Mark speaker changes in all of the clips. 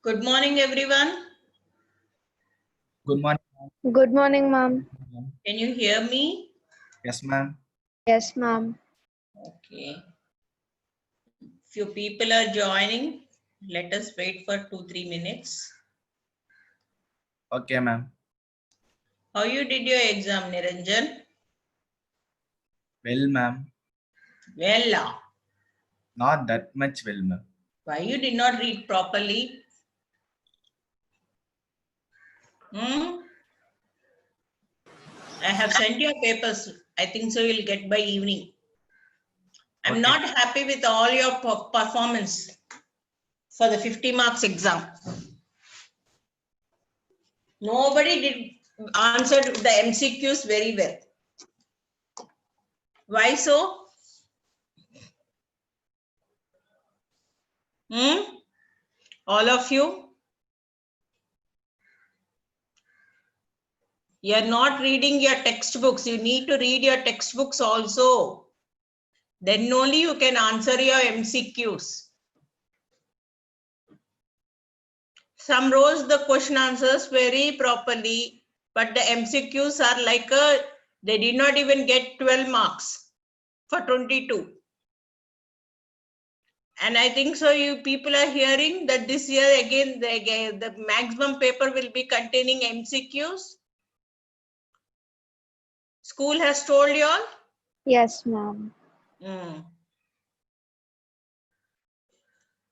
Speaker 1: Good morning, everyone.
Speaker 2: Good morning.
Speaker 3: Good morning, ma'am.
Speaker 2: Ma'am.
Speaker 1: Can you hear me?
Speaker 2: Yes, ma'am.
Speaker 3: Yes, ma'am.
Speaker 1: Okay. Few people are joining. Let us wait for 2-3 minutes.
Speaker 2: Okay, ma'am.
Speaker 1: How you did your exam, Niranjan?
Speaker 2: Well, ma'am.
Speaker 1: Well,
Speaker 2: Not that much well, ma'am.
Speaker 1: why you did not read properly? I have sent your papers. I think so you'll get by evening. I'm
Speaker 2: Okay.
Speaker 1: not happy with all your performance for the 50 marks exam. Nobody did answered the MCQs very well. Why so? All of you? You're not reading your textbooks. You need to read your textbooks also. Then only you can answer your MCQs. Some rows the question answers very properly, but the MCQs are like they did not even get 12 marks for 22. And I think so you people are hearing that this year again the maximum paper will be containing MCQs. School has told you all?
Speaker 3: Yes, ma'am.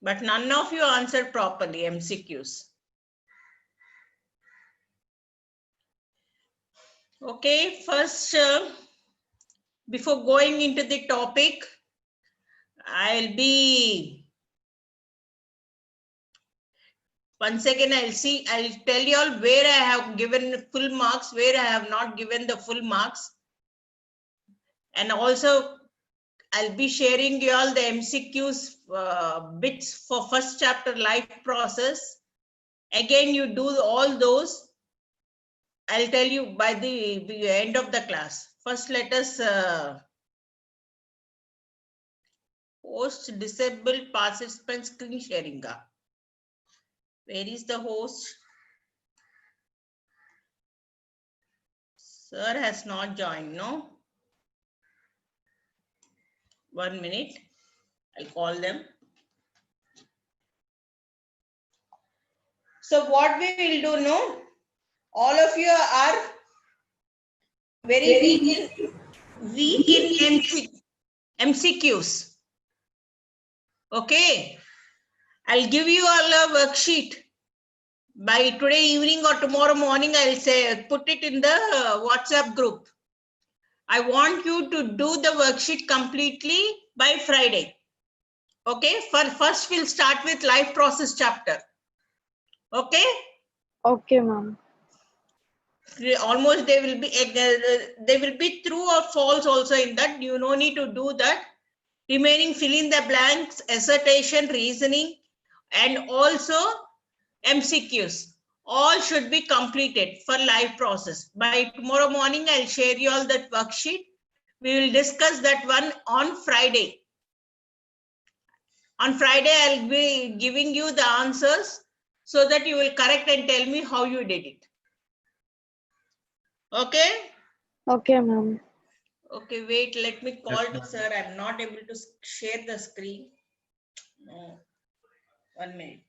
Speaker 1: But none of you answered properly MCQs. Okay, first, before going into the topic, I'll tell you all where I have given full marks, where I have not given the full marks. And also, I'll be sharing you all the MCQs bits for first chapter life process. Again, you do all those. I'll tell you by the end of the class. First, let us host disabled participant screen sharing. Where is the host? Sir has not joined, no? 1 minute. I'll call them. So what we will do, no? All of you are very weak in MCQs. Okay. I'll give you all a worksheet. By today evening or tomorrow morning, I'll say put it in the WhatsApp group. I want you to do the worksheet completely by Friday. Okay, first we'll start with life process chapter. Okay.
Speaker 3: Okay, ma'am.
Speaker 1: Almost they will be true or false also in that. You no need to do that. Remaining fill in the blanks, assertion, reasoning, and also MCQs. All should be completed for live process. By tomorrow morning, I'll share you all that worksheet. We will discuss that one on Friday. On Friday, I'll be giving you the answers so that you will correct and tell me how you did it. Okay?
Speaker 3: Okay, ma'am.
Speaker 1: Okay, wait, let me call
Speaker 2: Yes,
Speaker 1: to sir. I'm not able to share the screen. No. 1 minute.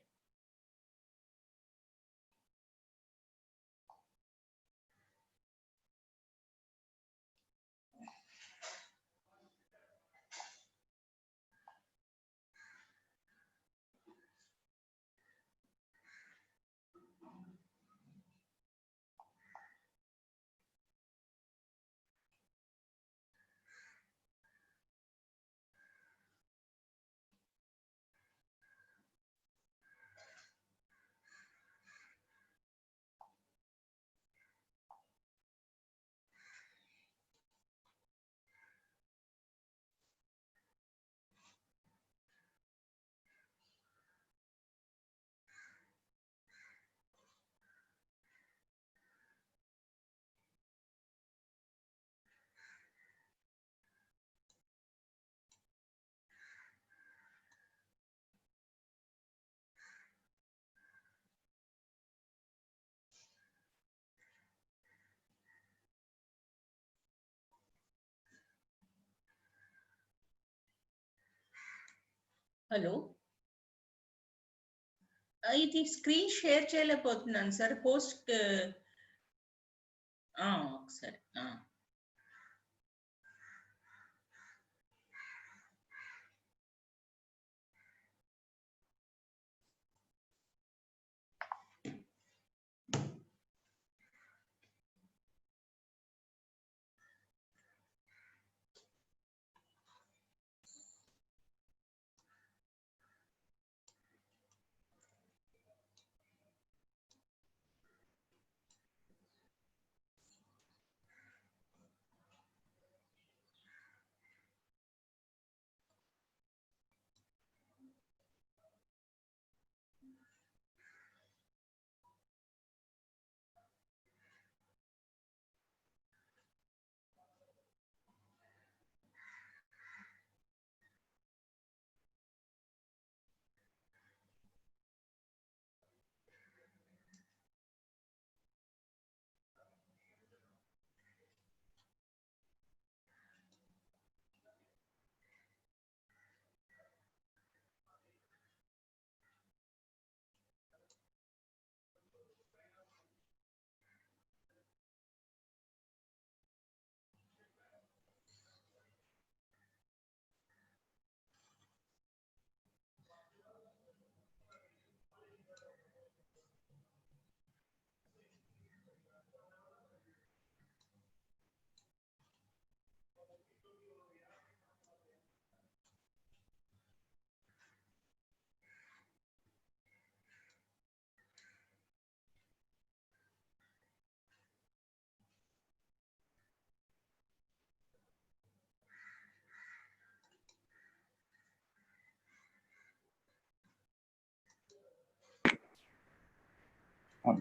Speaker 1: Hello ఇది screen share చేయలేకపోతున్నాను sir post ఒకసారి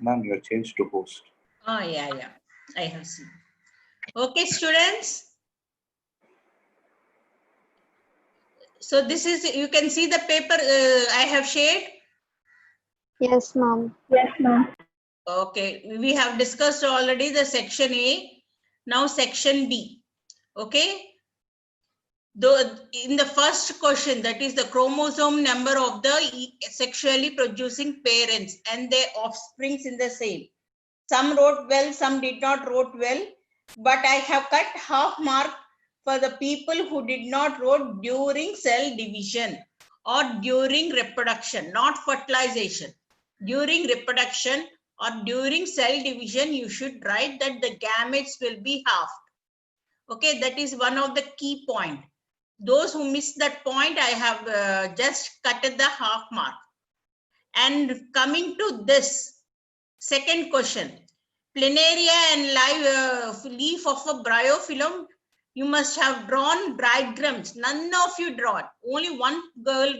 Speaker 4: Ma'am, you are changed to host.
Speaker 1: yeah, I have seen. Okay, students. So this is, you can see the paper I have shared.
Speaker 3: Yes, ma'am.
Speaker 1: Okay, we have discussed already the section A. Now section B. Okay. Though in the first question, that is the chromosome number of the sexually producing parents and their offsprings in the same. Some wrote well, some did not wrote well, but I have cut half mark for the people who did not wrote during cell division or during reproduction, not fertilization. During reproduction or during cell division, you should write that the gametes will be halved. Okay, that is one of the key point. Those who missed that point, I have just cut the half mark. And coming to this second question, planaria and live leaf of a bryophyllum, you must have drawn diagrams. None of you drawn. Only one girl,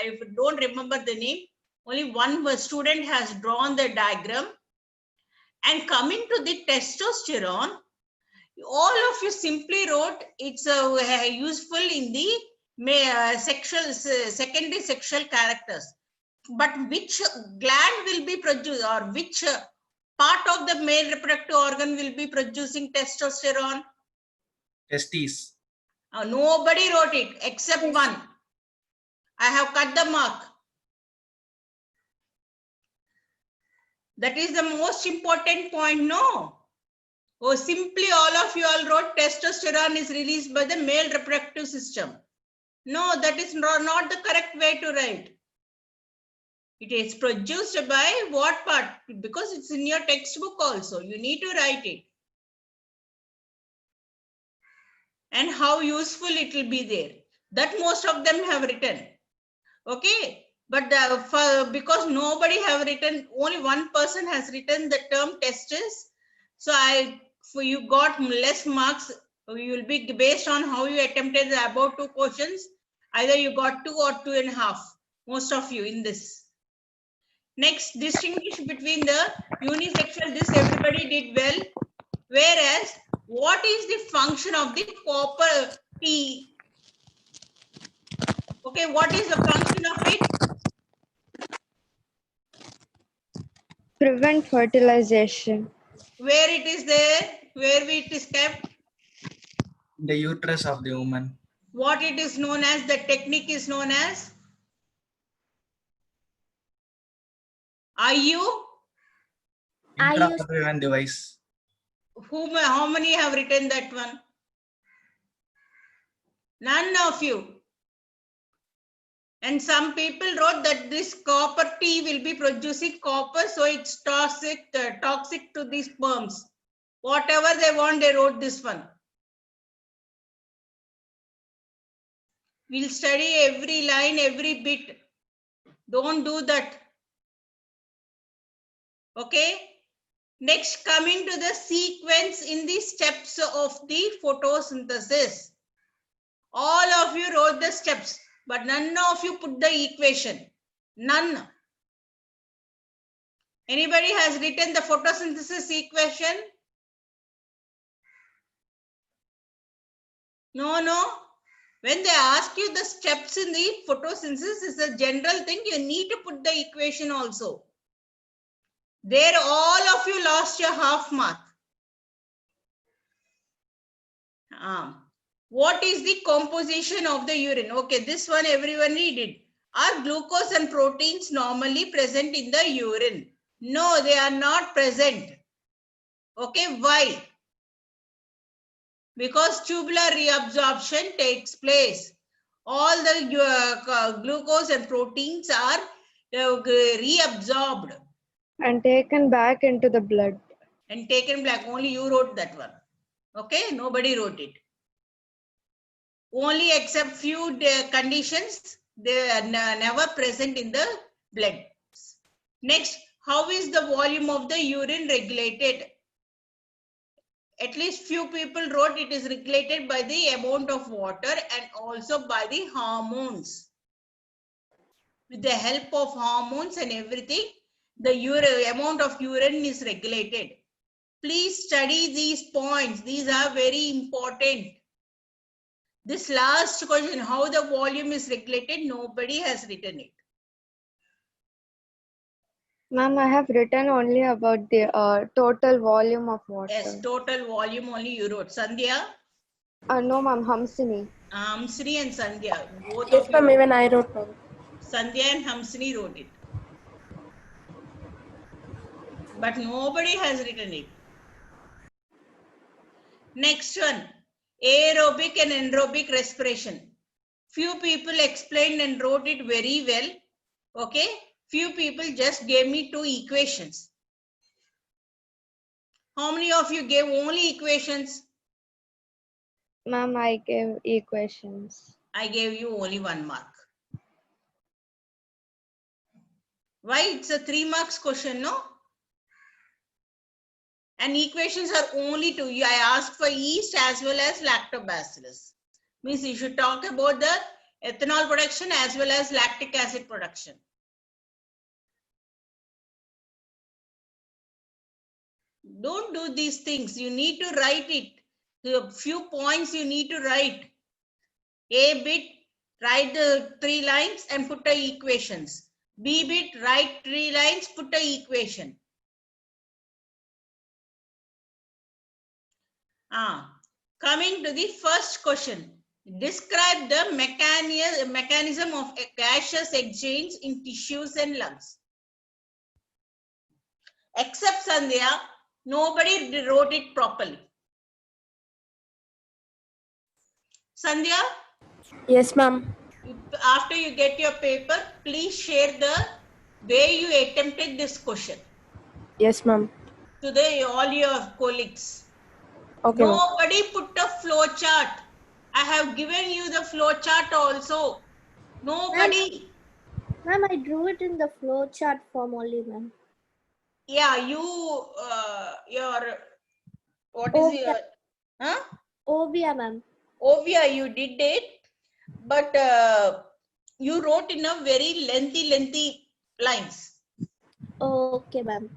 Speaker 1: I don't remember the name, only one student has drawn the diagram. And coming to the testosterone, all of you simply wrote it's useful in the secondary sexual characters. But which gland will be produced, or which part of the male reproductive organ will be producing testosterone?
Speaker 2: Testes.
Speaker 1: Nobody wrote it except one. I have cut the mark. That is the most important point, no? Oh, simply all of you all wrote testosterone is released by the male reproductive system. No, that is not the correct way to write. It is produced by what part? Because it's in your textbook also. You need to write it. And how useful it will be there. That most of them have written. Okay. But because nobody have written, only one person has written the term testis. So you got less marks. You will be based on how you attempted the above two questions. Either you got 2 or 2.5. Most of you in this. Next, distinguish between the unisexual. This everybody did well. Whereas, what is the function of the copper T? Okay, what is the function of it?
Speaker 3: Prevent fertilization.
Speaker 1: Where it is there? Where it is kept?
Speaker 2: The uterus of the woman.
Speaker 1: What it is known as? The technique is known as? Are you?
Speaker 2: Interoperable driven device.
Speaker 1: How many have written that one? None of you. And some people wrote that this copper tea will be producing copper, so it's toxic to these sperms. Whatever they want, they wrote this one. We'll study every line, every bit. Don't do that. Okay. Next, coming to the sequence in the steps of the photosynthesis. All of you wrote the steps, but none of you put the equation. None. Anybody has written the photosynthesis equation? No. When they ask you the steps in the photosynthesis, is a general thing. You need to put the equation also. There, all of you lost your half mark. What is the composition of the urine? Okay, this one everyone read it. Are glucose and proteins normally present in the urine? No, they are not present. Okay, why? Because tubular reabsorption takes place. All the glucose and proteins are reabsorbed.
Speaker 3: And taken back into the blood.
Speaker 1: And taken back. Only you wrote that one. Okay, nobody wrote it. Only except few conditions, they are never present in the blood. Next, how is the volume of the urine regulated? At least few people wrote it is regulated by the amount of water and also by the hormones. With the help of hormones and everything, the amount of urine is regulated. Please study these points. These are very important. This last question, how the volume is regulated, nobody has written it.
Speaker 3: Ma'am, I have written only about the total volume of water.
Speaker 1: Yes, total volume only you wrote. Sandhya?
Speaker 3: No, ma'am, Hamsini.
Speaker 1: Hamsini and Sandhya. Both
Speaker 5: Yes,
Speaker 1: of
Speaker 5: ma'am,
Speaker 1: you.
Speaker 5: even I wrote ma'am.
Speaker 1: Sandhya and Hamsini wrote it. But nobody has written it. Next one, aerobic and anaerobic respiration. Few people explained and wrote it very well. Okay. Few people just gave me two equations. How many of you gave only equations?
Speaker 3: Ma'am, I gave equations.
Speaker 1: I gave you only 1 mark. Why? It's a 3 marks question, no? And equations are only two. I asked for yeast as well as lactobacillus. Means you should talk about the ethanol production as well as lactic acid production. Don't do these things. You need to write it. A few points you need to write. A bit, write the 3 lines and put the equations. B bit, write 3 lines, put the equation. Coming to the first question. Describe the mechanism of a gaseous exchange in tissues and lungs. Except Sandhya, nobody wrote it properly. Sandhya,
Speaker 5: Yes, ma'am.
Speaker 1: after you get your paper, please share the way you attempted this question
Speaker 5: Yes, ma'am.
Speaker 1: to all your colleagues.
Speaker 5: Okay, ma'am.
Speaker 1: Nobody put a flow chart. I have given you the flow chart also. Nobody.
Speaker 6: Ma'am, I drew it in the flow chart form only, ma'am.
Speaker 1: Yeah, what is
Speaker 6: Ovia.
Speaker 1: your, huh?
Speaker 6: Ovia, ma'am.
Speaker 1: Ovia, you did it, but you wrote in a very lengthy lines.
Speaker 6: Okay, ma'am.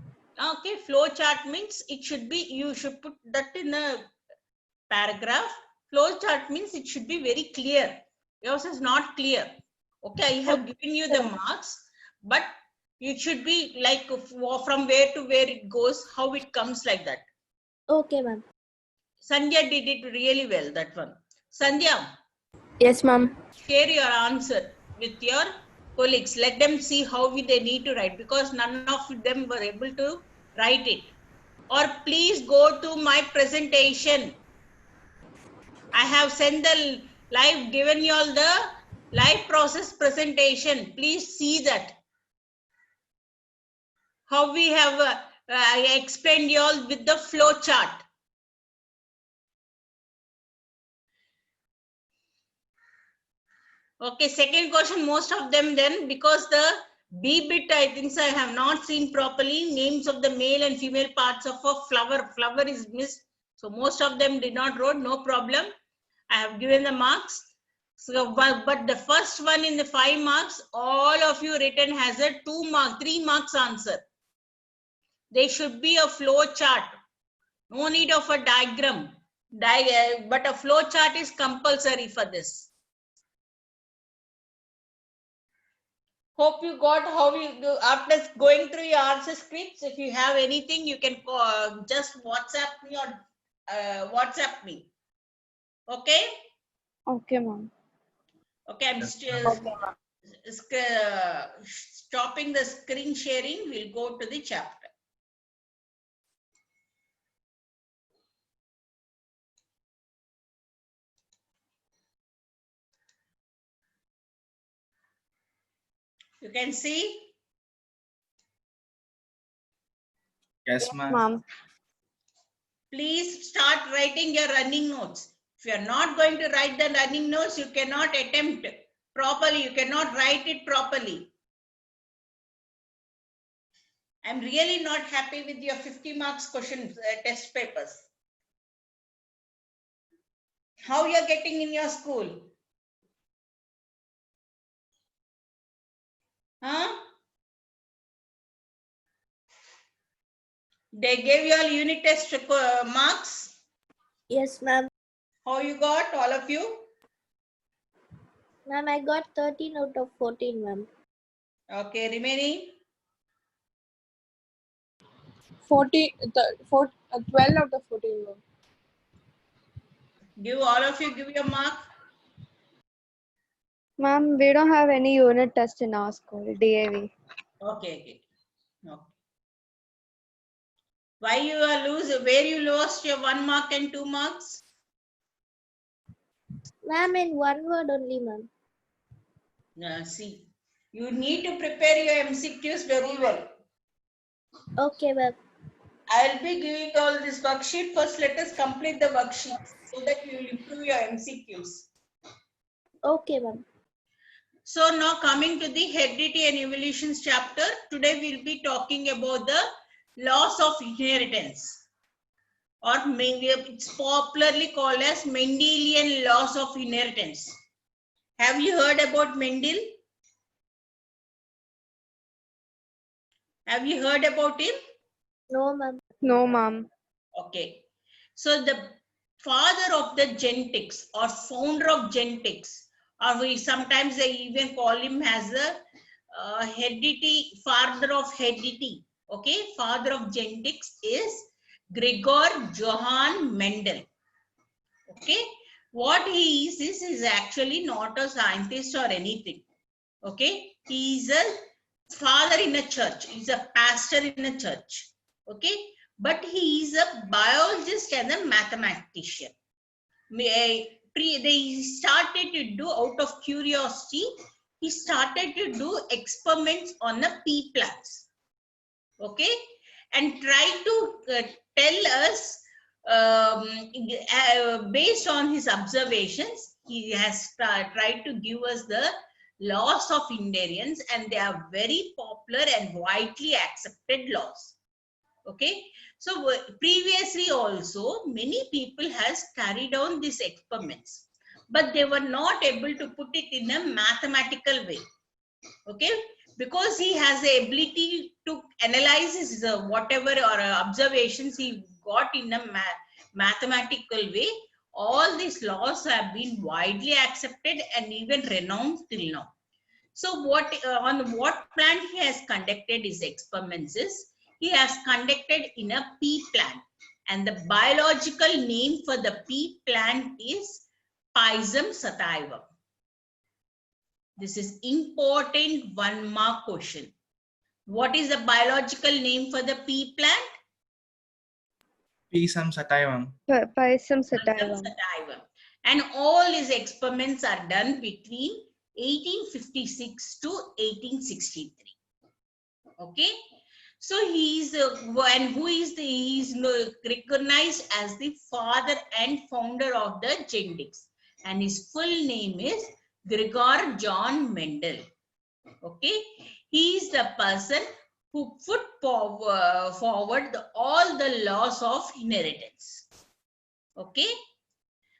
Speaker 1: Okay, flow chart means it should be, you should put that in a paragraph. Flow chart means it should be very clear. Yours is not clear. Okay, I have given you the marks, but it should be like from where to where it goes, how it comes like that.
Speaker 6: Okay, ma'am.
Speaker 1: Sandhya did it really well, that one. Sandhya,
Speaker 5: Yes, ma'am.
Speaker 1: share your answer with your colleagues, let them see how they need to write, because none of them were able to write it. Or please go to my presentation. I have sent the live, given you all the live process presentation. Please see that. How we have explained you all with the flow chart. Okay, second question, most of them then, because the B bit, I think so, I have not seen properly. Names of the male and female parts of a flower. Flower is missed. So most of them did not wrote, no problem. I have given the marks. So, but the first one in the 5 marks, all of you written has a 3 marks answer. There should be a flow chart. No need of a diagram. But a flow chart is compulsory for this. Hope you got how you do after going through your answer scripts. If you have anything, you can call, just WhatsApp me or WhatsApp me. Okay?
Speaker 3: Okay, ma'am.
Speaker 1: Okay, I'm still stopping the screen sharing. We'll go to the chapter. You can see.
Speaker 2: Yes, ma'am.
Speaker 3: Ma'am.
Speaker 1: Please start writing your running notes. If you are not going to write the running notes, you cannot attempt properly. You cannot write it properly. I'm really not happy with your 50 marks question test papers. How you're getting in your school? Huh? They gave you all unit test marks.
Speaker 6: Yes, ma'am.
Speaker 1: How you got, all of you?
Speaker 6: Ma'am, I got 13 out of 14, ma'am.
Speaker 1: Okay, remaining?
Speaker 5: 12 out of 14, ma'am.
Speaker 1: Give all of you, give your mark.
Speaker 3: Ma'am, we don't have any unit test in our school, DAV.
Speaker 1: Okay, okay. Okay. Why you are losing? Where you lost your 1 mark and 2 marks?
Speaker 6: Ma'am, in one word only, ma'am.
Speaker 1: See, you need to prepare your MCQs very well.
Speaker 6: Okay, ma'am.
Speaker 1: I'll be giving all this worksheet. First, let us complete the worksheet so that you will improve your MCQs.
Speaker 6: Okay, ma'am.
Speaker 1: So now coming to the heredity and evolutions chapter, today we'll be talking about the laws of inheritance, or it's popularly called as Mendelian laws of inheritance. Have you heard about Mendel? Have you heard about him?
Speaker 6: No, ma'am.
Speaker 3: No, ma'am.
Speaker 1: Okay. So the father of the genetics or founder of genetics, or we sometimes they even call him as a heredity, father of heredity. Okay, father of genetics is Gregor Johann Mendel. Okay, what he is actually not a scientist or anything. Okay, he is a father in a church. He's a pastor in a church. Okay, but he is a biologist and a mathematician. They started to do, out of curiosity, he started to do experiments on the pea plants. Okay, and try to tell us, based on his observations, he has tried to give us the laws of invariance, and they are very popular and widely accepted laws. Okay, so previously also many people has carried on these experiments, but they were not able to put it in a mathematical way. Okay, because he has the ability to analyze his whatever or observations he got in a mathematical way. All these laws have been widely accepted and even renowned till now. So what on what plant he has conducted his experiments is, he has conducted in a pea plant, and the biological name for the pea plant is Pisum sativum. This is important 1 mark question. What is the biological name for the pea plant?
Speaker 2: Pisum sativum.
Speaker 3: Pisum
Speaker 1: Pisum
Speaker 3: sativum.
Speaker 1: sativum. And all his experiments are done between 1856 to 1863. Okay. So he is he is recognized as the father and founder of the genetics, and his full name is Gregor John Mendel. Okay, he is the person who put forward all the laws of inheritance. Okay,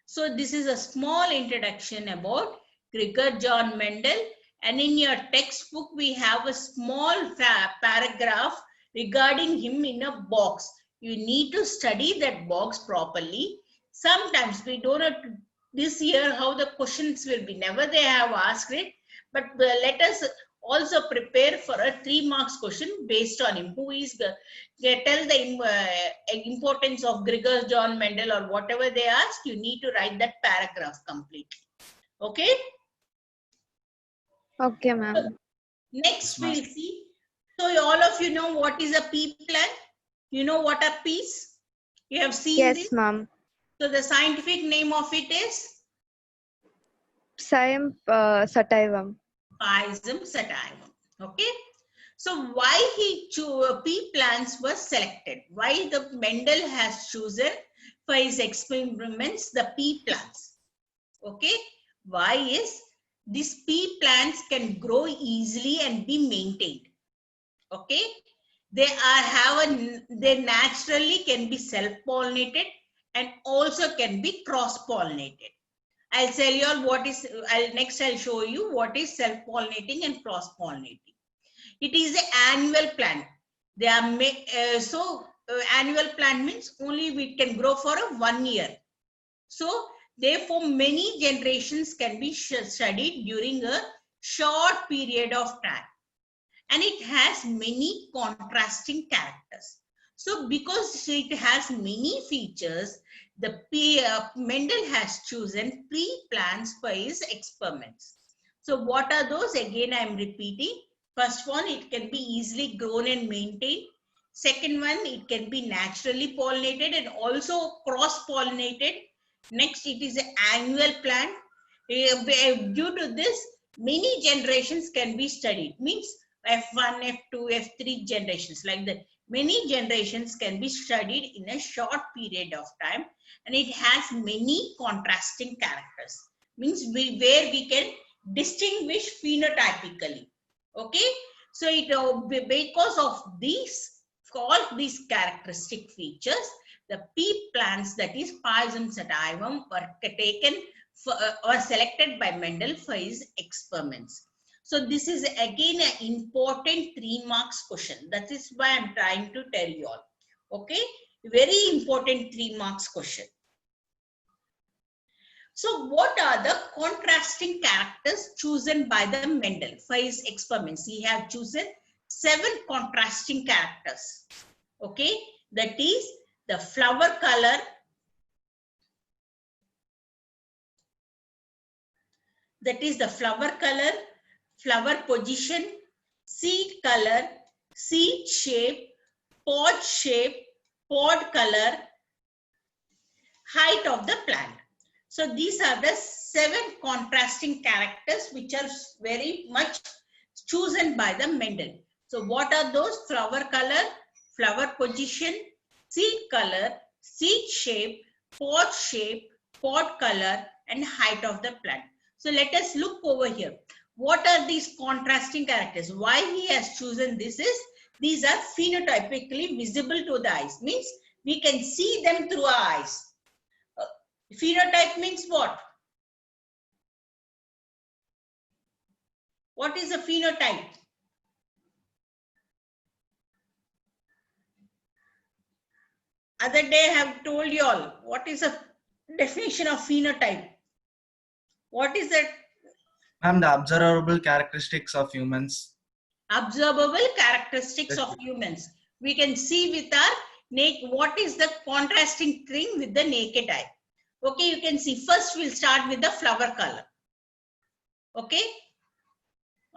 Speaker 1: so this is a small introduction about Gregor John Mendel, and in your textbook we have a small paragraph regarding him in a box. You need to study that box properly. Sometimes we don't know this year how the questions will be. Never they have asked it, but let us also prepare for a 3 marks question based on him. Who is the, they tell the importance of Gregor John Mendel or whatever they ask, you need to write that paragraph completely. Okay.
Speaker 3: Okay, ma'am.
Speaker 1: Next
Speaker 2: Yes, ma'am.
Speaker 1: we'll see. So all of you know what is a pea plant? You know what are peas? You have seen this?
Speaker 3: Yes, ma'am.
Speaker 1: So the scientific name of it is
Speaker 3: Pisum sativum.
Speaker 1: Pisum sativum. Okay. So why pea plants were selected? Why the Mendel has chosen for his experiments the pea plants? Okay. Why is these pea plants can grow easily and be maintained? Okay. They naturally can be self-pollinated and also can be cross-pollinated. I'll tell you all what is, I'll show you what is self-pollinating and cross-pollinating. It is an annual plant. They are annual plant means only we can grow for 1 year. So therefore many generations can be studied during a short period of time. And it has many contrasting characters. So because it has many features, the Mendel has chosen pea plants for his experiments. So what are those? Again, I am repeating. First one, it can be easily grown and maintained. Second one, it can be naturally pollinated and also cross-pollinated. Next, it is an annual plant. Due to this, many generations can be studied. Means F1, F2, F3 generations, like that. Many generations can be studied in a short period of time, and it has many contrasting characters. Means where we can distinguish phenotypically. Okay, so because of all these characteristic features, the pea plants, that is Pisum sativum, were taken or selected by Mendel for his experiments. So this is again an important 3 marks question. That is why I'm trying to tell you all. Okay, very important 3 marks question. So what are the contrasting characters chosen by the Mendel for his experiments? He have chosen 7 contrasting characters. Okay, that is the flower color, flower position, seed color, seed shape, pod color, height of the plant. So these are the 7 contrasting characters which are very much chosen by the Mendel. So what are those? Flower color, flower position, seed color, seed shape, pod color, and height of the plant. So let us look over here. What are these contrasting characters? Why he has chosen this is, these are phenotypically visible to the eyes. Means we can see them through our eyes. Phenotype means what? What is a phenotype? Other day I have told you all, what is a definition of phenotype? What is that?
Speaker 2: Ma'am, the observable characteristics of humans.
Speaker 1: Observable characteristics of humans. We can see with our naked, what is the contrasting thing with the naked eye? Okay, you can see. First we'll start with the flower color. Okay,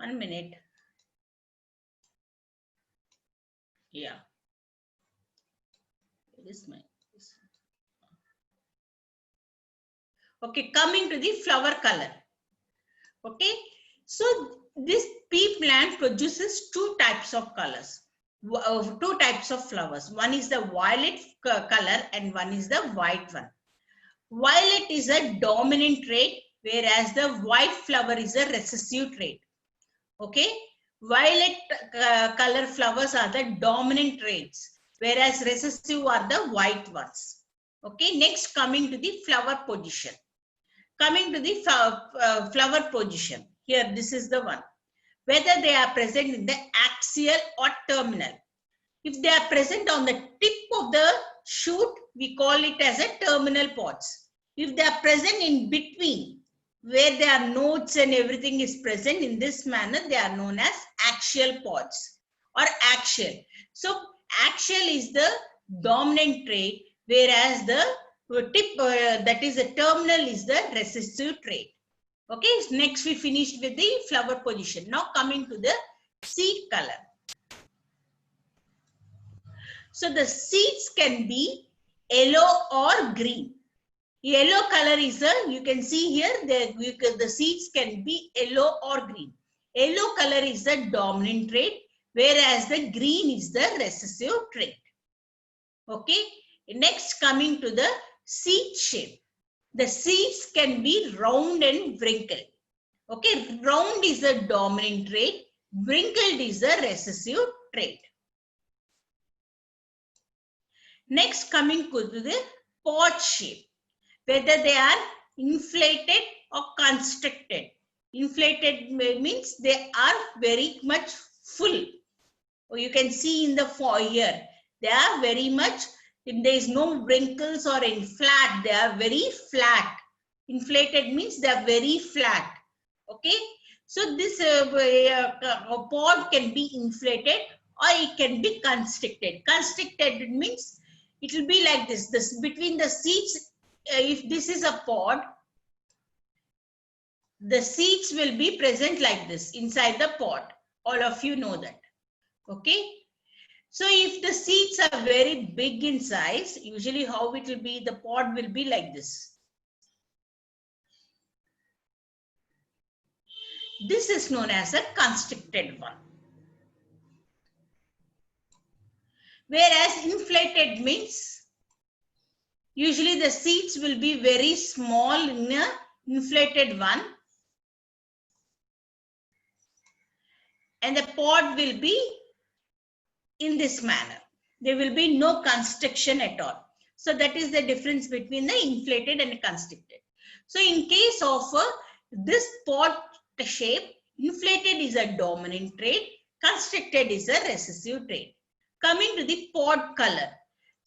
Speaker 1: 1 minute. Yeah. It is my. Okay, coming to the flower color. Okay, so this pea plant produces two types of colors, two types of flowers. One is the violet color and one is the white one. Violet is a dominant trait, whereas the white flower is a recessive trait. Okay, violet color flowers are the dominant traits, whereas recessive are the white ones. Okay, next coming to the flower position. Coming to the flower position, here this is the one. Whether they are present in the axial or terminal. If they are present on the tip of the shoot, we call it as a terminal pods. If they are present in between, where there are nodes and everything is present in this manner, they are known as axial pods or axial. So axial is the dominant trait, whereas the tip, that is the terminal, is the recessive trait. Okay, next we finished with the flower position. Now coming to the seed color. So the seeds can be yellow or green. Yellow color is you can see here, the seeds can be yellow or green. Yellow color is the dominant trait, whereas the green is the recessive trait. Okay, next coming to the seed shape. The seeds can be round and wrinkled. Okay, round is the dominant trait, wrinkled is the recessive trait. Next coming to the pod shape, whether they are inflated or constricted. Inflated means they are very much full. You can see in the here, they are very much, if there is no wrinkles or in flat, they are very flat. Inflated means they are very flat. Okay, so this pod can be inflated or it can be constricted. Constricted means it will be like this. This between the seeds, if this is a pod, the seeds will be present like this inside the pod. All of you know that. Okay. So if the seeds are very big in size, usually how it will be, the pod will be like this. This is known as a constricted one. Whereas inflated means, usually the seeds will be very small in a inflated one. And the pod will be in this manner. There will be no constriction at all. So that is the difference between the inflated and constricted. So in case of this pod shape, inflated is a dominant trait, constricted is a recessive trait. Coming to the pod color,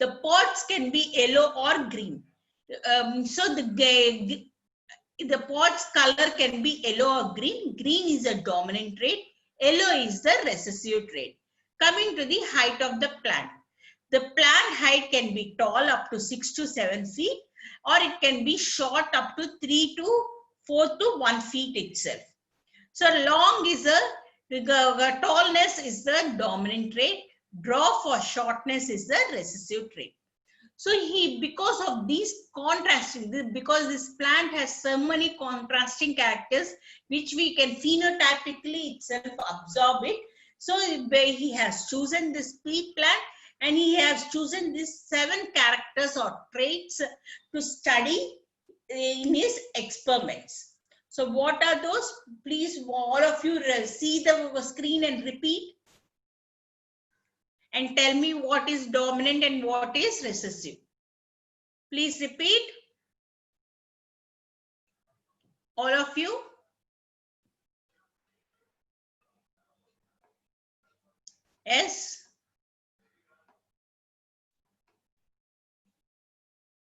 Speaker 1: the pods can be yellow or green. So the pod's color can be yellow or green. Green is a dominant trait, yellow is the recessive trait. Coming to the height of the plant. The plant height can be tall up to 6 to 7 feet, or it can be short up to 3 to 4 to 1 feet itself. So long is the tallness is the dominant trait, dwarf or shortness is the recessive trait. So because of these contrasting, because this plant has so many contrasting characters, which we can phenotypically itself absorb it. So he has chosen this pea plant and he has chosen these 7 characters or traits to study in his experiments. So what are those? Please, all of you see the screen and repeat. And tell me what is dominant and what is recessive. Please repeat. All of you. Yes.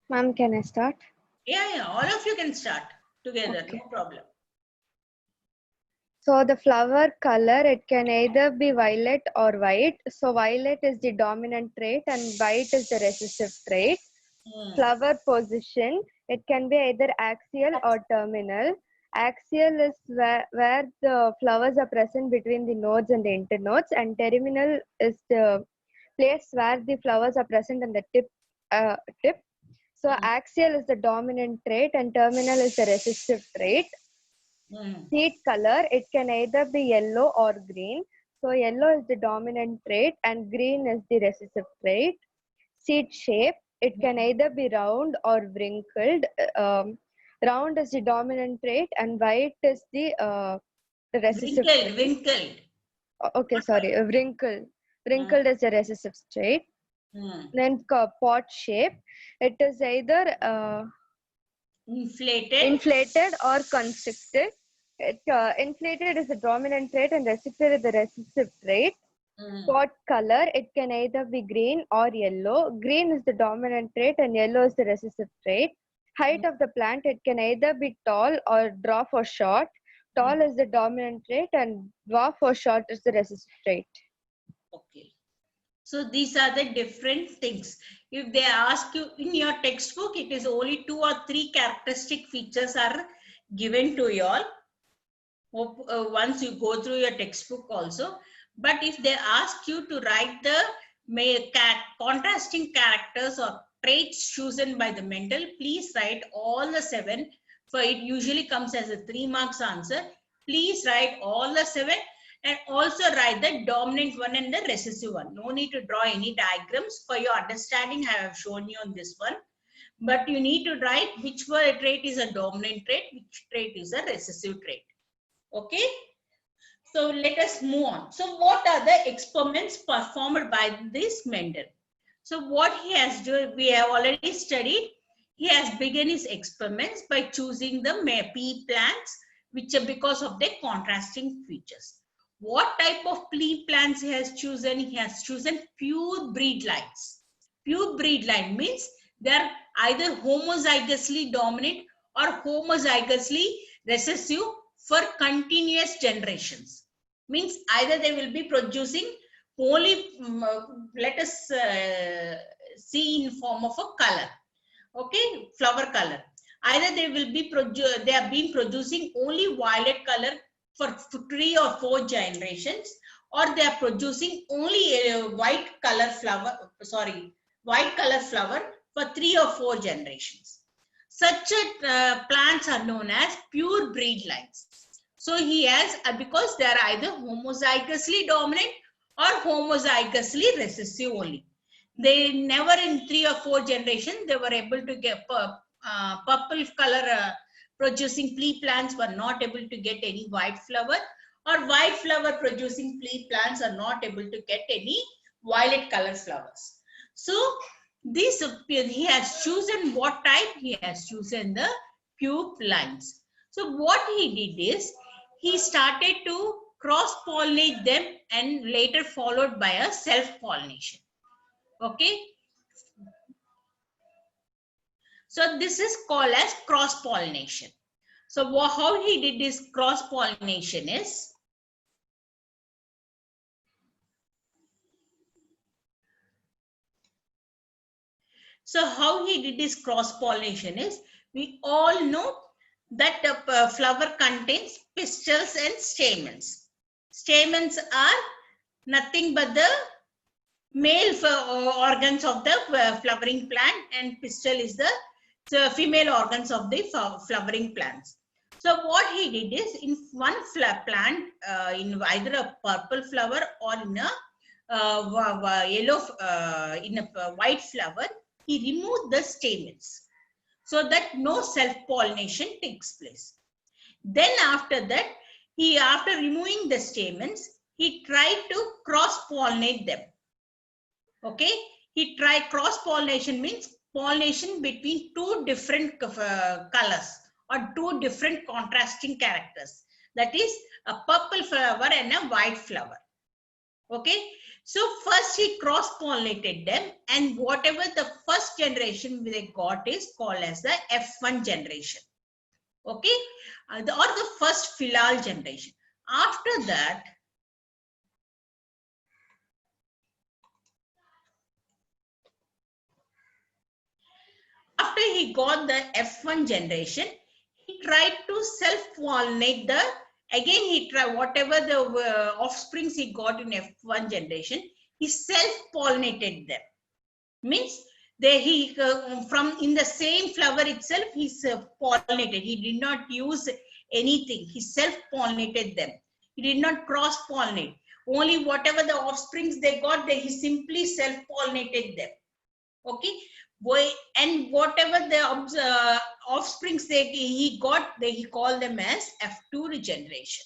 Speaker 3: Ma'am, can I start?
Speaker 1: Yeah, all of you can start together,
Speaker 3: Okay.
Speaker 1: no problem.
Speaker 3: So the flower color, it can either be violet or white. So violet is the dominant trait and white is the recessive trait. Flower position, it can be either axial or terminal. Axial is where the flowers are present between the nodes and the internodes, and terminal is the place where the flowers are present in the tip. So
Speaker 1: Mm.
Speaker 3: axial is the dominant trait and terminal is the recessive trait. Seed color, it can either be yellow or green. So yellow is the dominant trait and green is the recessive trait. Seed shape, it can either be round or wrinkled. Round is the dominant trait and white is the recessive
Speaker 1: Wrinkled,
Speaker 3: trait.
Speaker 1: wrinkled.
Speaker 3: Okay, sorry, wrinkled. Wrinkled is the recessive trait. Then pot shape, it is either inflated or constricted. Inflated is the dominant trait and restricted is the recessive trait. Pot color, it can either be green or yellow. Green is the dominant trait and yellow is the recessive trait. Height of the plant, it can either be tall or dwarf or short. Tall is the dominant trait and dwarf or short is the recessive trait.
Speaker 1: Okay. So these are the different things. If they ask you in your textbook, it is only 2 or 3 characteristic features are given to you all. Hope, once you go through your textbook also. But if they ask you to write the contrasting characters or traits chosen by the Mendel, please write all the 7. For it usually comes as a 3 marks answer. Please write all the 7 and also write the dominant one and the recessive one. No need to draw any diagrams. For your understanding, I have shown you on this one. But you need to write which trait is a dominant trait, which trait is a recessive trait. Okay. So let us move on. So what are the experiments performed by this Mendel? So what he has done, we have already studied. He has begun his experiments by choosing the pea plants, which are because of their contrasting features. What type of pea plants he has chosen? He has chosen pure breed lines. Pure breed line means they are either homozygously dominant or homozygously recessive for continuous generations. Means either they will be producing only, let us see in form of a color, okay, flower color. Either they will be they have been producing only violet color for 3 or 4 generations, or they are producing only a white color flower for 3 or 4 generations. Such plants are known as pure breed lines. So he has, because they are either homozygously dominant or homozygously recessive only. They never in 3 or 4 generations, they were able to get purple color producing pea plants were not able to get any white flower, or white flower producing pea plants are not able to get any violet color flowers. So this, he has chosen what type? He has chosen the pure lines. So what he did is, he started to cross-pollinate them and later followed by a self-pollination. Okay. So this is called as cross-pollination. So how he did this cross-pollination is, we all know that the flower contains pistils and stamens. Stamens are nothing but the male organs of the flowering plant, and pistil is the female organs of the flowering plants. So what he did is, in one plant, in either a purple flower or in a yellow, in a white flower, he removed the stamens so that no self-pollination takes place. Then after that, after removing the stamens, he tried to cross-pollinate them. Okay, he tried cross-pollination means pollination between 2 different colors or 2 different contrasting characters. That is a purple flower and a white flower. Okay, so first he cross-pollinated them, and whatever the first generation they got is called as the F1 generation. Okay, or the first filial generation. After that, after he got the F1 generation, he tried to self-pollinate again he tried whatever the offsprings he got in F1 generation, he self-pollinated them. Means he from in the same flower itself he pollinated. He did not use anything. He self-pollinated them. He did not cross-pollinate. Only whatever the offsprings they got, he simply self-pollinated them. Okay. And whatever the offsprings he got, he called them as F2 regeneration.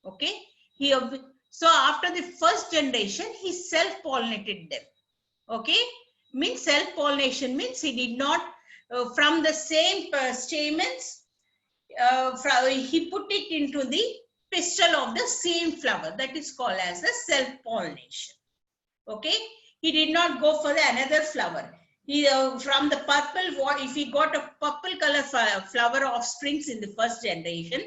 Speaker 1: Okay. So after the first generation, he self-pollinated them. Okay. Means self-pollination means he did not from the same stamens, he put it into the pistil of the same flower. That is called as the self-pollination. Okay. He did not go for another flower. He from the purple, if he got a purple color flower offsprings in the first generation,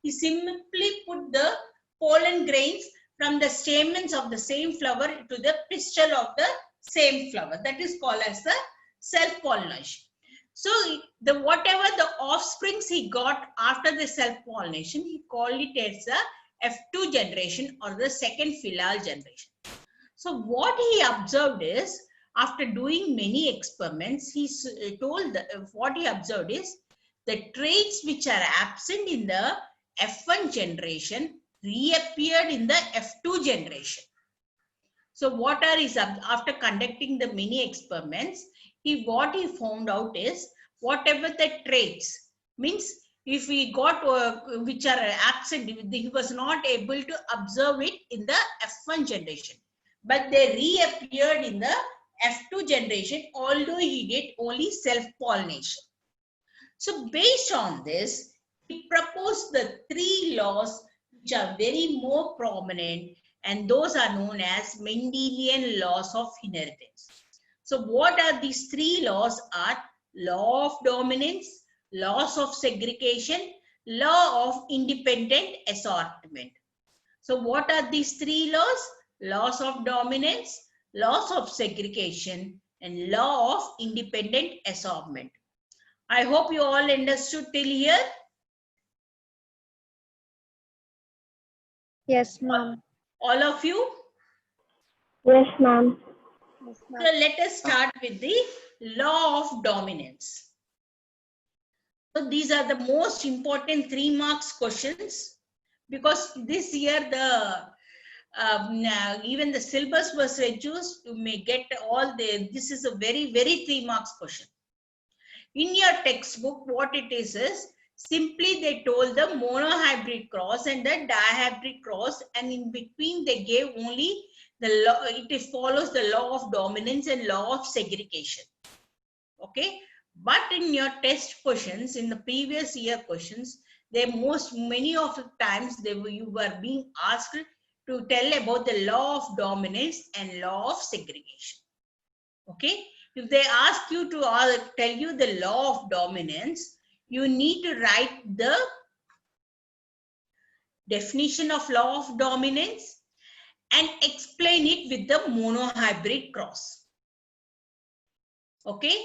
Speaker 1: he simply put the pollen grains from the stamens of the same flower to the pistil of the same flower. That is called as the self-pollination. So whatever the offsprings he got after the self-pollination, he called it as the F2 generation or the second filial generation. So what he observed is, after doing many experiments, he told what he observed is the traits which are absent in the F1 generation reappeared in the F2 generation. So what are his, after conducting the many experiments, what he found out is whatever the traits, means if we got which are absent, he was not able to observe it in the F1 generation, but they reappeared in the F2 generation, although he did only self-pollination. So based on this, he proposed the 3 laws which are very more prominent, and those are known as Mendelian laws of inheritance. So what are these 3 laws? Are law of dominance, laws of segregation, law of independent assortment. So what are these 3 laws? Laws of dominance, laws of segregation, and law of independent assortment. I hope you all understood till here.
Speaker 3: Yes, ma'am.
Speaker 1: All of you?
Speaker 6: Yes, ma'am.
Speaker 3: Yes,
Speaker 1: So
Speaker 3: ma'am.
Speaker 1: let us start with the law of dominance. So these are the most important 3 marks questions, because this year even the syllabus was reduced. You may get all this is a very 3 marks question. In your textbook, what it is simply they told the monohybrid cross and the dihybrid cross, and in between they gave only the law. It follows the law of dominance and law of segregation. Okay, but in your test questions, in the previous year questions, many of the times you were being asked to tell about the law of dominance and law of segregation. Okay, if they ask you to tell you the law of dominance, you need to write the definition of law of dominance and explain it with the monohybrid cross. Okay,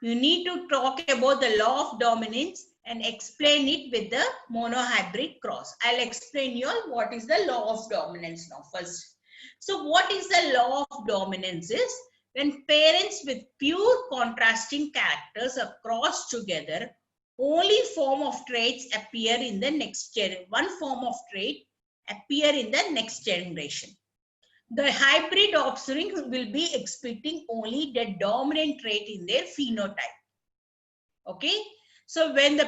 Speaker 1: you need to talk about the law of dominance and explain it with the monohybrid cross. I'll explain you all what is the law of dominance now first. So what is the law of dominance is when parents with pure contrasting characters are crossed together, only form of traits appear in the next generation. One form of trait appear in the next generation. The hybrid offspring will be exhibiting only the dominant trait in their phenotype. Okay. So when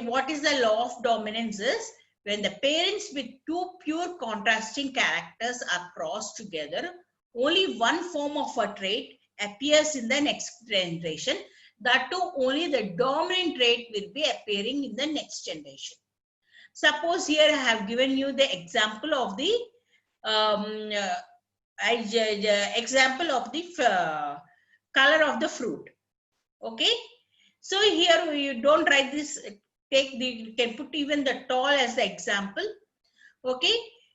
Speaker 1: what is the law of dominance is when the parents with 2 pure contrasting characters are crossed together, only one form of a trait appears in the next generation. That too, only the dominant trait will be appearing in the next generation. Suppose here I have given you the example of the example of the color of the fruit. Okay. So here you don't write this, you can put even the tall as the example. Okay.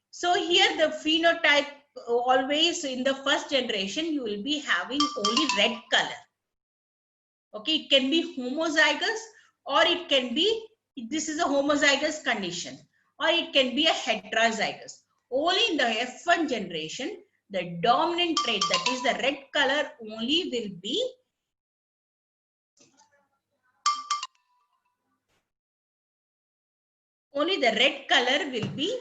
Speaker 1: So here the phenotype, always in the first generation, you will be having only red color. Okay. It can be homozygous or it can be This is a homozygous condition, or it can be a heterozygous. Only in the F1 generation, the dominant trait, that is the red color, only will be only the red color will be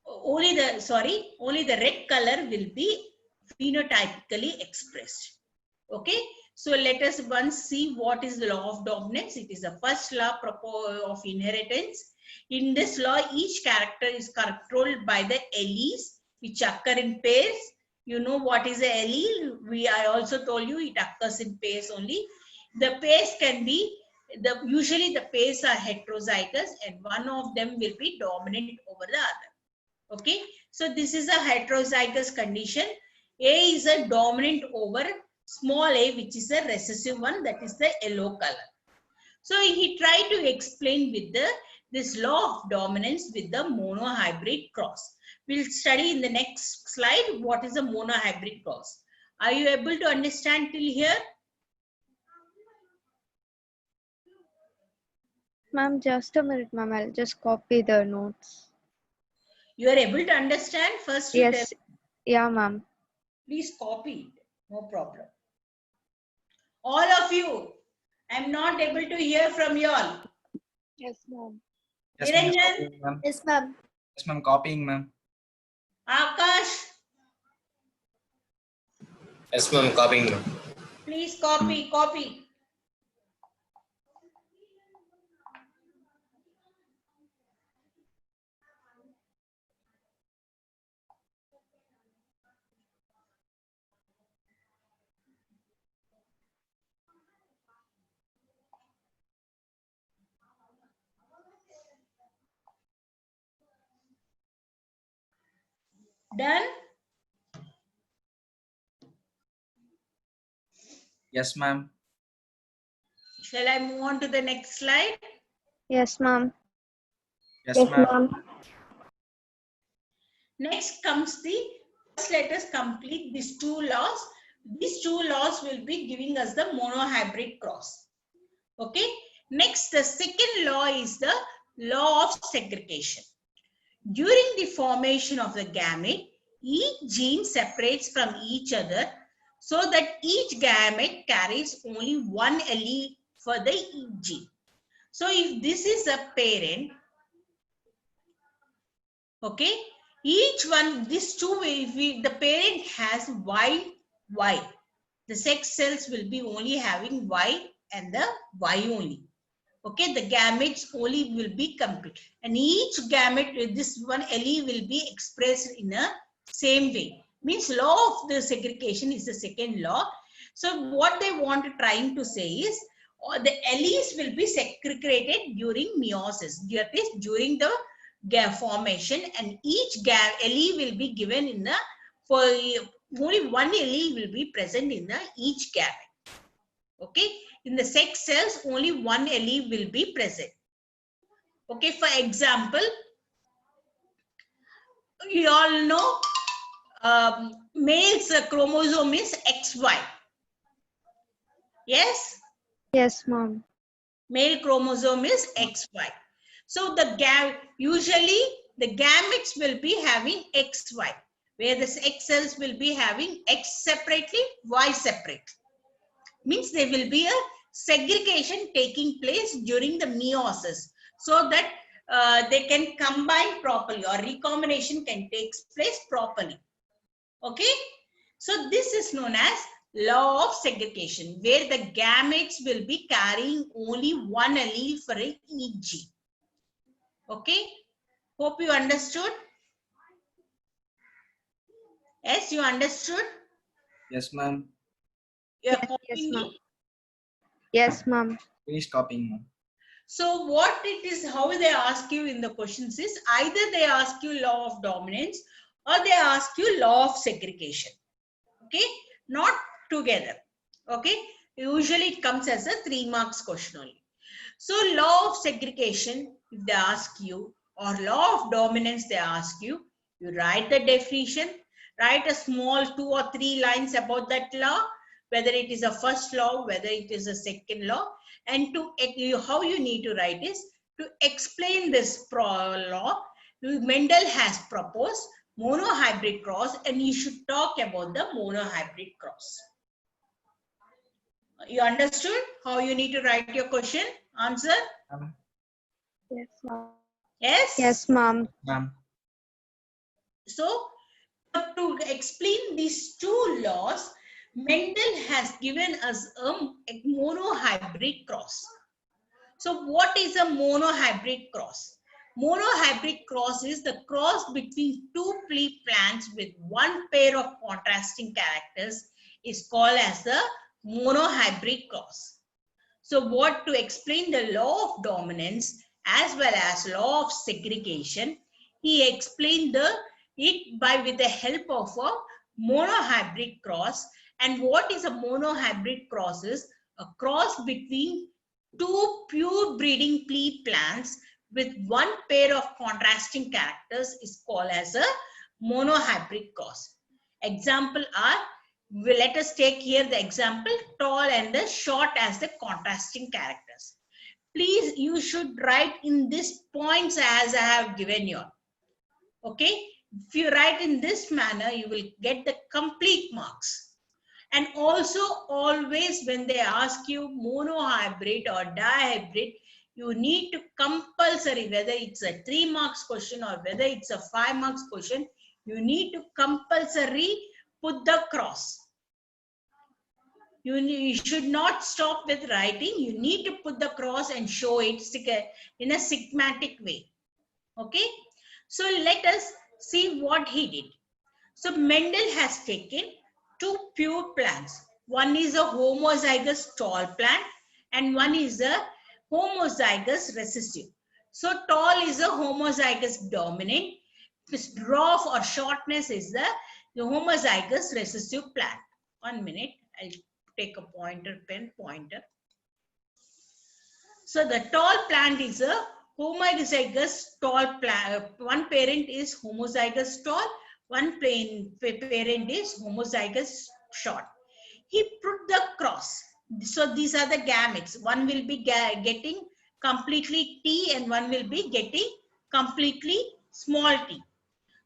Speaker 1: only the red color will be phenotypically expressed. Okay, so let us once see what is the law of dominance. It is the first law of inheritance. In this law, each character is controlled by the alleles which occur in pairs. You know what is the allele? I also told you it occurs in pairs only. The pairs can be usually the pairs are heterozygous, and one of them will be dominant over the other. Okay, so this is a heterozygous condition. A is a dominant over small a, which is a recessive one, that is the yellow color. So he tried to explain with this law of dominance with the monohybrid cross. We'll study in the next slide what is a monohybrid cross. Are you able to understand till here?
Speaker 3: Ma'am, just a minute, ma'am. I'll just copy the notes.
Speaker 1: You are able to understand? First, you
Speaker 3: Yes. Yeah, ma'am.
Speaker 1: please copy it. No problem. All of you, I'm not able to hear from you all.
Speaker 5: Yes, ma'am.
Speaker 2: Yes, ma'am.
Speaker 1: Niranjan?
Speaker 2: Copying, ma'am.
Speaker 6: Yes, ma'am.
Speaker 2: Yes, ma'am. Copying, ma'am.
Speaker 1: Akash,
Speaker 7: Yes, ma'am. Copying, ma'am.
Speaker 1: please copy. Done?
Speaker 2: Yes, ma'am.
Speaker 1: Shall I move on to the next slide?
Speaker 3: Yes, ma'am.
Speaker 2: Yes, ma'am.
Speaker 1: Next comes first let us complete these two laws. These two laws will be giving us the monohybrid cross. Okay. Next, the second law is the law of segregation. During the formation of the gamete, each gene separates from each other so that each gamete carries only one allele for the each gene. So if this is a parent, okay, each one, these two, if the parent has Y, the sex cells will be only having Y and the Y only. Okay, the gametes only will be complete, and each gamete, this one allele will be expressed in a same way. Means law of the segregation is the second law. So what they want to trying to say is the alleles will be segregated during meiosis, that is during the formation, and each allele will be given in the only one allele will be present in the each gamete. Okay, in the sex cells only one allele will be present. Okay, for example, you all know male's chromosome is XY. Yes?
Speaker 3: Yes, ma'am.
Speaker 1: Male chromosome is XY. So usually the gametes will be having XY, where the sex cells will be having X separately, Y separately. Means there will be a segregation taking place during the meiosis, so that they can combine properly, or recombination can take place properly. Okay, so this is known as law of segregation, where the gametes will be carrying only one allele for each gene. Okay, hope you understood. Yes, you understood.
Speaker 2: Yes, ma'am.
Speaker 1: You are
Speaker 3: Yes,
Speaker 1: copying
Speaker 3: ma'am.
Speaker 1: me?
Speaker 3: Yes, ma'am.
Speaker 2: Finish copying, ma'am.
Speaker 1: So what it is, how they ask you in the questions is, either they ask you law of dominance or they ask you law of segregation. Okay, not together. Okay, usually it comes as a 3 marks question only. So law of segregation, if they ask you, or law of dominance they ask you, you write the definition, write a small 2 or 3 lines about that law, whether it is a first law, whether it is a second law, and how you need to write is to explain this law. Mendel has proposed monohybrid cross, and you should talk about the monohybrid cross. You understood how you need to write your question? Answer?
Speaker 3: Yes, ma'am.
Speaker 1: Yes?
Speaker 3: Yes, ma'am.
Speaker 2: Ma'am.
Speaker 1: So, to explain these two laws, Mendel has given us a monohybrid cross. So, what is a monohybrid cross? Monohybrid cross is the cross between two plants with one pair of contrasting characters is called as the monohybrid cross. So, what to explain the law of dominance as well as law of segregation, he explained with the help of a monohybrid cross. And what is a monohybrid cross is a cross between two pure breeding pea plants with one pair of contrasting characters is called as a monohybrid cross. Example are, let us take here the example, tall and the short as the contrasting characters. Please, you should write in these points as I have given you. Okay? If you write in this manner, you will get the complete marks. And also, always when they ask you monohybrid or dihybrid, you need to compulsory, whether it's a 3 marks question or whether it's a 5 marks question, you need to compulsory put the cross. You should not stop with writing. You need to put the cross and show it in a sigmatic way. Okay? So let us see what he did. So Mendel has taken two pure plants. One is a homozygous tall plant and one is a homozygous recessive. So tall is a homozygous dominant. This dwarf or shortness is the homozygous recessive plant. 1 minute, I'll take a pen pointer. So the tall plant is a homozygous tall plant. One parent is homozygous tall, one parent is homozygous short. He put the cross. So these are the gametes. One will be getting completely T and one will be getting completely small t.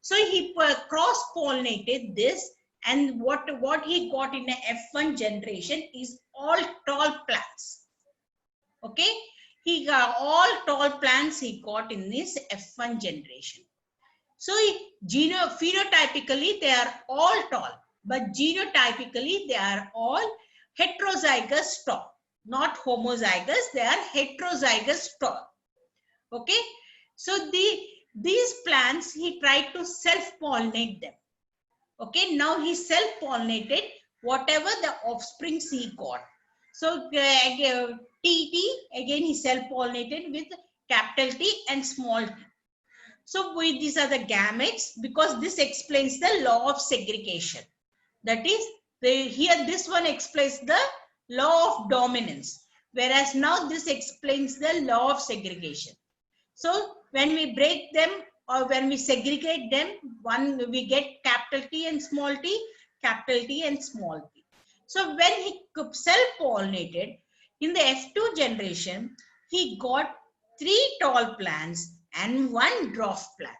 Speaker 1: So he cross-pollinated this, and what he got in a F1 generation is all tall plants. Okay, he got all tall plants he got in this F1 generation. So phenotypically they are all tall, but genotypically they are all heterozygous tall, not homozygous. They are heterozygous tall. Okay, so these plants he tried to self-pollinate them. Okay, now he self-pollinated whatever the offsprings he got. So TT again he self-pollinated with capital T and small t. So these are the gametes, because this explains the law of segregation. That is, here this one explains the law of dominance, whereas now this explains the law of segregation. So when we break them or when we segregate them, we get capital T and small t, capital T and small t. So when he self-pollinated in the F2 generation, he got 3 tall plants and 1 dwarf plant.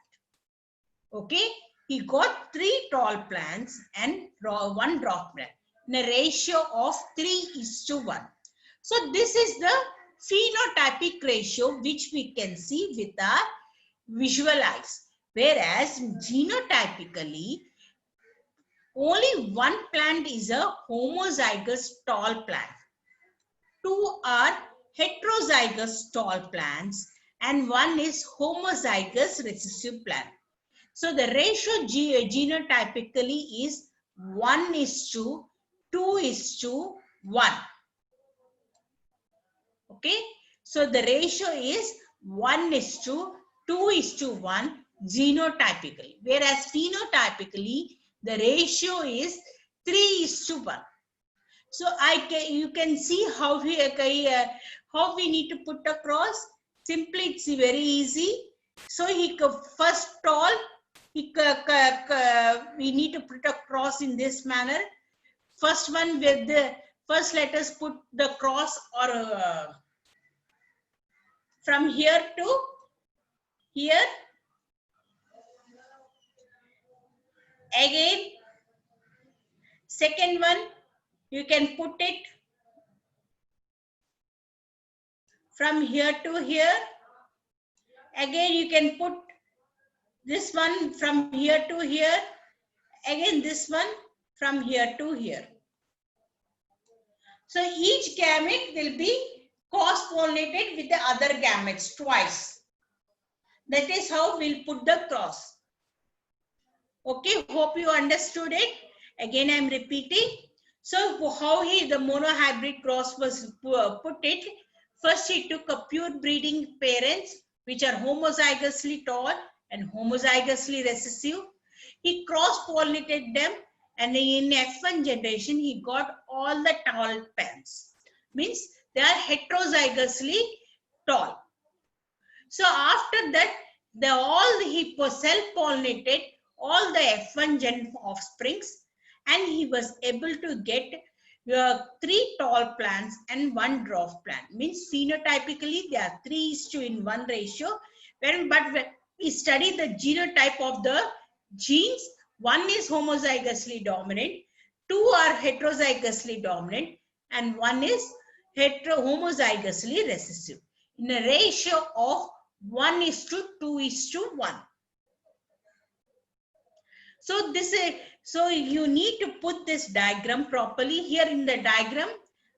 Speaker 1: Okay, he got 3 tall plants and 1 dwarf plant in a ratio of 3:1. So this is the phenotypic ratio which we can see with our visual eyes. Whereas genotypically, only 1 plant is a homozygous tall plant. 2 are heterozygous tall plants and 1 is homozygous recessive plant. So the ratio genotypically is 1:2:1. Okay, so the ratio is 1:2:1 genotypically, whereas phenotypically the ratio is 3:1. So you can see how we need to put across. Simply, it's very easy. So first tall, we need to put across in this manner. first one with the first let us put the cross or from here to here. Again, second one, you can put it from here to here. Again, you can put this one from here to here. Again, this one from here to here. So each gamete will be cross-pollinated with the other gametes twice. That is how we'll put the cross. Okay, hope you understood it. Again, I am repeating. So how the monohybrid cross was put it. First, he took a pure breeding parents which are homozygously tall and homozygously recessive. He cross-pollinated them, and in F1 generation, he got all the tall parents. Means they are heterozygously tall. So after that, he self-pollinated all the F1 gen offsprings, and he was able to get 3 tall plants and 1 dwarf plant. Means phenotypically they are 3:1 ratio. But when we study the genotype of the genes, 1 is homozygously dominant, 2 are heterozygously dominant, and 1 is homozygously recessive in a ratio of 1:2:1. So so you need to put this diagram properly. Here in the diagram,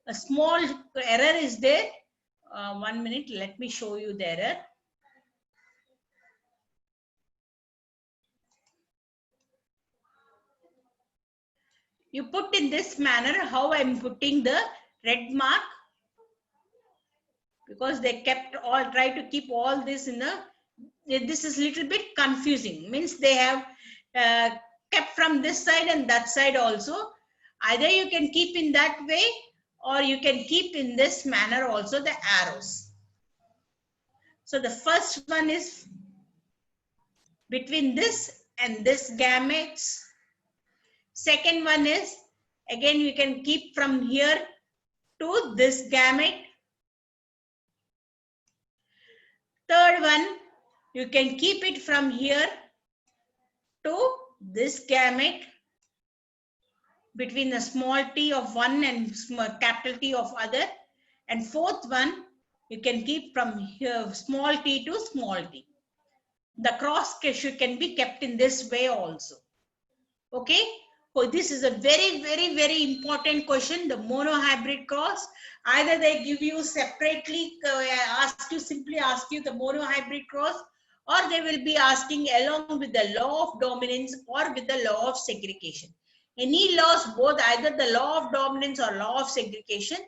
Speaker 1: a small error is there. 1 minute, let me show you the error. You put in this manner how I'm putting the red mark, because they try to keep all this in this is little bit confusing. Means they have kept from this side and that side also. Either you can keep in that way, or you can keep in this manner also the arrows. So the first one is between this and this gametes. Second one is, again you can keep from here to this gamete. Third one, you can keep it from here to this gamete, between the small t of one and capital T of other. And fourth one, you can keep from here small t to small t. The cross can be kept in this way also. Okay. So this is a very, very, very important question. The monohybrid cross. Either they give you separately, simply ask you the monohybrid cross, or they will be asking along with the law of dominance or with the law of segregation. Any laws, both either the law of dominance or law of segregation,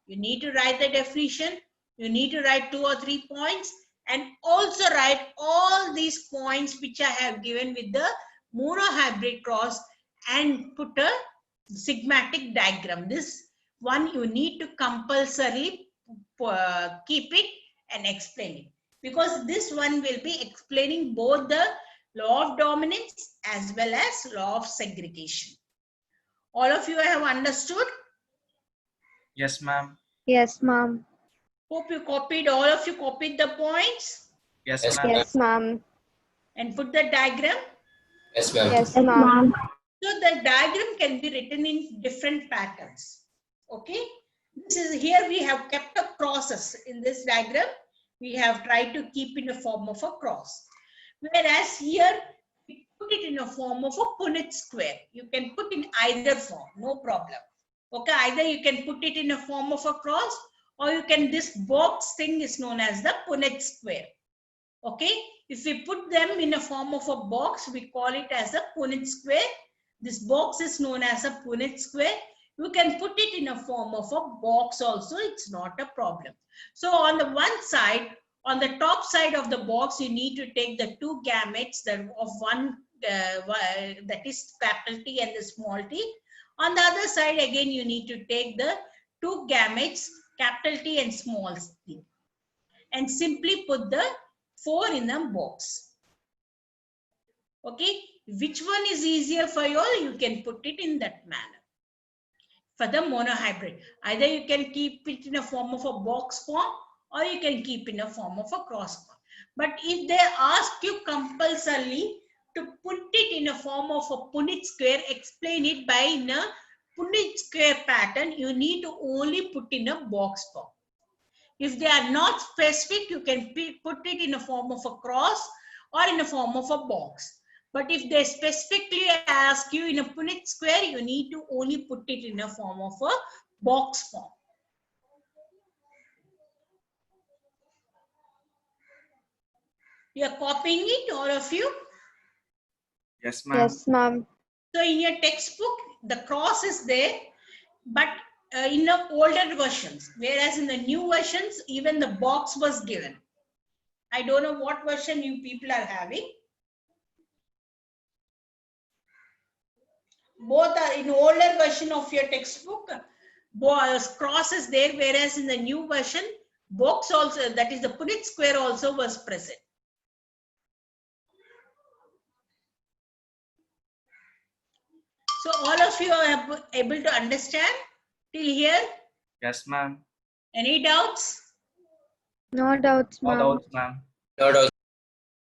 Speaker 1: you need to write the definition. You need to write 2 or 3 points, and also write all these points which I have given with the monohybrid cross, and put a schematic diagram. This one you need to compulsorily keep it and explain it, because this one will be explaining both the law of dominance as well as law of segregation. All of you have understood?
Speaker 2: Yes, ma'am.
Speaker 3: Yes, ma'am.
Speaker 1: Hope you copied, all of you copied the points
Speaker 2: Yes,
Speaker 7: Yes,
Speaker 2: ma'am.
Speaker 3: Yes, ma'am.
Speaker 1: and put the diagram.
Speaker 7: Yes, ma'am.
Speaker 3: Yes, ma'am.
Speaker 1: So the diagram can be written in different patterns. Okay. This is, here we have kept a crosses in this diagram. We have tried to keep in the form of a cross. Whereas here we put it in a form of a Punnett square. You can put in either form, no problem. Okay, either you can put it in a form of a cross, or you can, this box thing is known as the Punnett square. Okay, if we put them in a form of a box, we call it as a Punnett square. This box is known as a Punnett square. You can put it in a form of a box also, it's not a problem. So on the one side, on the top side of the box, you need to take the 2 gametes that of one, that is capital T and the small t. On the other side, again, you need to take the 2 gametes, capital T and small t, and simply put the 4 in the box. Okay, which one is easier for you all? You can put it in that manner. for the monohybrid. Either you can keep it in a form of a box form or you can keep in a form of a cross form. But if they ask you compulsorily to put it in a form of a Punnett square, explain it by in a Punnett square pattern, you need to only put in a box form. If they are not specific, you can put it in a form of a cross or in a form of a box. But if they specifically ask you in a Punnett square, you need to only put it in a form of a box form. You are copying it, all of you?
Speaker 2: Yes, ma'am.
Speaker 3: Yes, ma'am.
Speaker 1: So in your textbook, the cross is there, but in the older versions, whereas in the new versions, even the box was given. I don't know what version you people are having. Both are in older version of your textbook, cross is there, whereas in the new version, box also, that is the Punnett square also was present. So all of you are able to understand till here?
Speaker 2: Yes, ma'am.
Speaker 1: Any doubts?
Speaker 3: No doubts,
Speaker 2: No
Speaker 3: ma'am.
Speaker 2: doubts, ma'am.
Speaker 7: No doubt.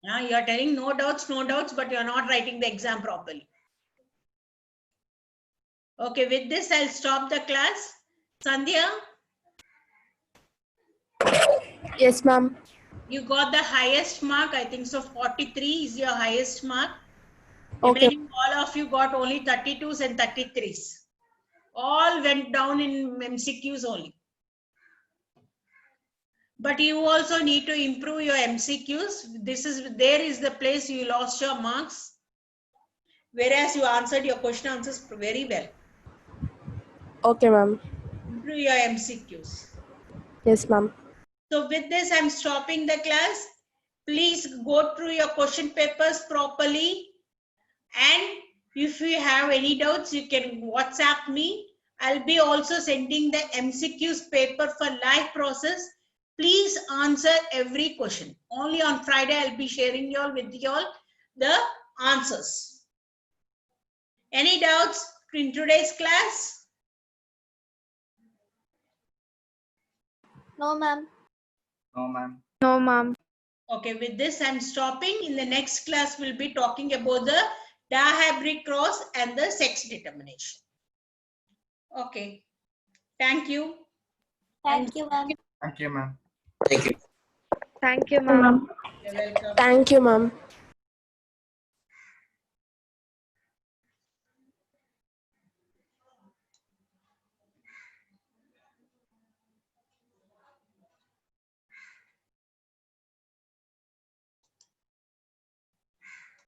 Speaker 1: Now you are telling no doubts, but you are not writing the exam properly. Okay, with this, I'll stop the class. Sandhya,
Speaker 5: Yes, ma'am.
Speaker 1: you got the highest mark. I think so 43 is your highest mark.
Speaker 5: Okay.
Speaker 1: Remaining all of you got only 32s and 33s. All went down in MCQs only. But you also need to improve your MCQs. There is the place you lost your marks. Whereas you answered your question answers very well.
Speaker 5: Okay, ma'am.
Speaker 1: Improve your MCQs.
Speaker 5: Yes, ma'am.
Speaker 1: So with this, I'm stopping the class. Please go through your question papers properly. And if you have any doubts, you can WhatsApp me. I'll be also sending the MCQs paper for live process. Please answer every question. Only on Friday, I'll be sharing with you all the answers. Any doubts in today's class?
Speaker 6: No, ma'am.
Speaker 2: No, ma'am.
Speaker 3: No, ma'am.
Speaker 1: Okay, with this, I'm stopping. In the next class, we'll be talking about the dihybrid cross and the sex determination. Okay. Thank you.
Speaker 6: Thank you, ma'am.
Speaker 2: Thank you, ma'am.
Speaker 7: Thank you.
Speaker 3: Thank you, ma'am.
Speaker 1: You're welcome.
Speaker 5: Thank you, ma'am.